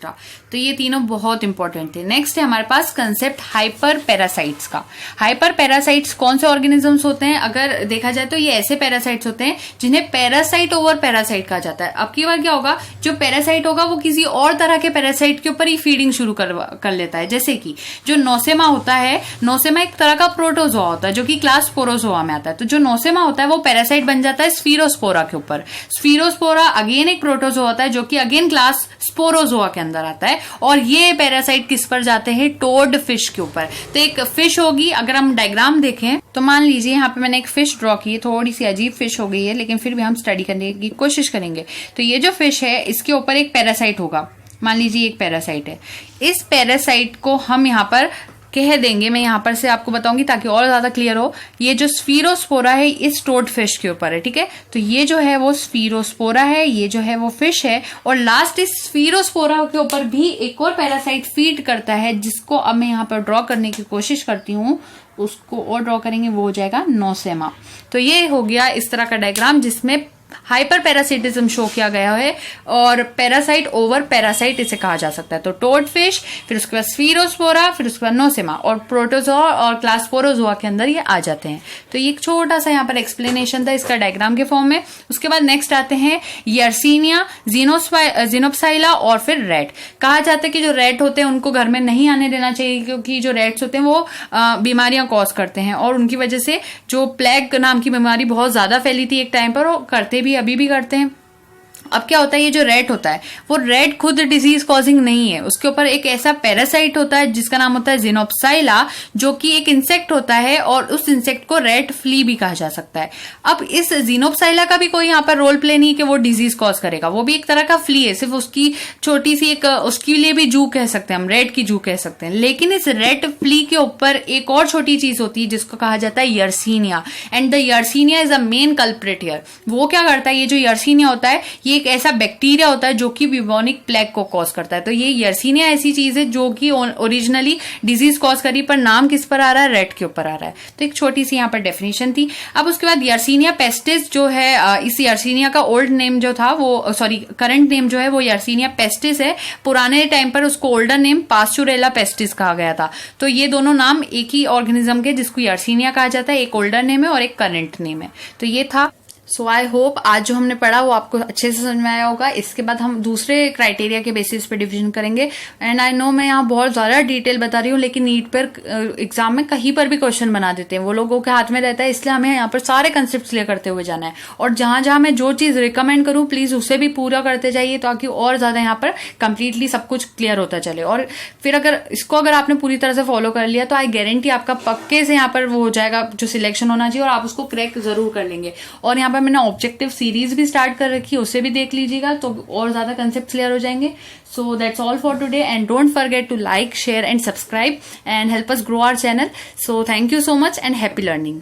Etcetera. तो ये तीनों बहुत इंपॉर्टेंट थे। नेक्स्ट है हमारे पास कंसेप्ट हाइपर पैरासाइट्स का। हाइपर पैरासाइट्स कौन से ऑर्गेनिजम्स होते हैं? अगर देखा जाए तो ये ऐसे पैरासाइट्स होते हैं जिन्हें पैरासाइट ओवर पैरासाइट कहा जाता है। अब की बार क्या होगा, जो पैरासाइट होगा वो किसी और तरह के पैरासाइट के ऊपर ही फीडिंग शुरू कर लेता है। जैसे कि जो नोसेमा होता है, नोसेमा एक तरह का प्रोटोजोआ होता है जो कि क्लास स्पोरोजोआ में आता है। तो जो नोसेमा होता है वो पैरासाइट बन जाता है स्फीरोस्पोरा के ऊपर। स्फीरोस्पोरा अगेन एक प्रोटोजोआ होता है जो कि अगेन क्लास स्पोरोजोआ के अंदर आता है। और ये पैरासाइट किस पर जाते हैं? टोड फिश के ऊपर। तो एक फिश होगी, अगर हम डायग्राम देखें तो मान लीजिए यहाँ पे मैंने एक फिश ड्रॉ की है, थोड़ी सी अजीब फिश हो गई है लेकिन फिर भी हम स्टडी करने की कोशिश करेंगे। तो ये जो फिश है इसके ऊपर एक पैरासाइट होगा, मान लीजिए एक पैरासाइट है। इस पैरासाइट को हम यहाँ पर कह देंगे, मैं यहाँ पर से आपको बताऊंगी ताकि और ज्यादा क्लियर हो। ये जो स्फीरोस्पोरा है इस टोड फिश के ऊपर है, ठीक है। तो ये जो है वो स्फीरोस्पोरा है, ये जो है वो फिश है, और लास्ट इस स्फीरोस्पोरा के ऊपर भी एक और पैरासाइट फीड करता है जिसको अब मैं यहाँ पर ड्रॉ करने की कोशिश करती हूँ। उसको और ड्रॉ करेंगे, वो हो जाएगा नोसेमा। तो ये हो गया इस तरह का डायग्राम जिसमें हाइपर पैरासिटिज्म शो किया गया है और पैरासाइट ओवर पैरासाइट इसे कहा जा सकता है। तो टोड फिश, फिर उसके बाद स्फीरोस्पोरा, फिर उसके बाद नोसेमा, और प्रोटोजोआ और क्लास स्पोरोजोआ के अंदर ये आ जाते हैं। तो ये एक छोटा सा यहाँ पर एक्सप्लेनेशन था इसका डायग्राम के फॉर्म में। उसके बाद नेक्स्ट आते हैं यर्सीनिया, ज़िनोप्साइला और फिर रैट। कहा जाता है कि जो रैट होते हैं उनको घर में नहीं आने देना चाहिए क्योंकि जो रैट्स होते हैं वो बीमारियां कॉज करते हैं और उनकी वजह से जो प्लेग नाम की बीमारी बहुत ज्यादा फैली थी एक टाइम पर, और करते भी अभी भी करते हैं। अब क्या होता है, ये जो रैट होता है वो रैट खुद डिजीज कॉजिंग नहीं है, उसके ऊपर एक ऐसा पैरासाइट होता है जिसका नाम होता है ज़िनोप्साइला, जो कि एक इंसेक्ट होता है और उस इंसेक्ट को रैट फ्ली भी कहा जा सकता है। अब इस ज़िनोप्साइला का भी कोई यहाँ पर रोल प्ले नहीं कि वो डिजीज कॉज करेगा, वो भी एक तरह का फ्ली है, सिर्फ उसकी छोटी सी एक उसके लिए भी जू कह सकते हैं हम, रैट की जू कह सकते हैं। लेकिन इस रैट फ्ली के ऊपर एक और छोटी चीज होती है जिसको कहा जाता है Yersinia, and the Yersinia is a main culprit here. वो क्या करता है, ये जो यर्सीनिया होता है ये एक ऐसा बैक्टीरिया होता है जो कि ब्यूबोनिक प्लेग को कॉज करता है। तो ये यर्सीनिया ऐसी चीज है जो कि ओरिजिनली डिजीज कॉज करी, पर नाम किस पर आ रहा है? रैट के ऊपर आ रहा है। तो एक छोटी सी यहाँ पर डेफिनेशन थी। अब उसके बाद यर्सीनिया पेस्टिस जो है, इस यर्सीनिया का ओल्ड नेम जो था वो करंट नेम जो है वो यर्सीनिया पेस्टिस है। पुराने टाइम पर उसको ओल्डर नेम पास्चुरेला पेस्टिस कहा गया था। तो ये दोनों नाम एक ही ऑर्गेनिज्म के जिसको यर्सीनिया कहा जाता है, एक ओल्डर नेम है और एक करंट नेम है। तो ये था। सो आई होप आज जो हमने पढ़ा वो आपको अच्छे से समझ में आया होगा। इसके बाद हम दूसरे क्राइटेरिया के बेसिस पे डिवीजन करेंगे। एंड आई नो मैं यहाँ बहुत ज्यादा डिटेल बता रही हूँ लेकिन नीट पर एग्जाम में कहीं पर भी क्वेश्चन बना देते हैं, वो लोगों के हाथ में रहता है, इसलिए हमें यहाँ पर सारे कंसेप्ट क्लियर करते हुए जाना है। और जहां जहां मैं जो चीज रिकमेंड करूँ प्लीज उसे भी पूरा करते जाइए ताकि और ज्यादा यहाँ पर कंप्लीटली सब कुछ क्लियर होता चले। और फिर अगर आपने पूरी तरह से फॉलो कर लिया तो आई गारंटी आपका पक्के से यहाँ पर वो हो जाएगा जो सिलेक्शन होना चाहिए और आप उसको क्रैक जरूर कर लेंगे। और यहाँ पर मैंने ऑब्जेक्टिव सीरीज भी स्टार्ट कर रखी है, उसे भी देख लीजिएगा तो और ज्यादा कंसेप्ट क्लियर हो जाएंगे। So that's all for today and don't forget to like, share and subscribe and help us grow our channel. So thank you so much and happy learning.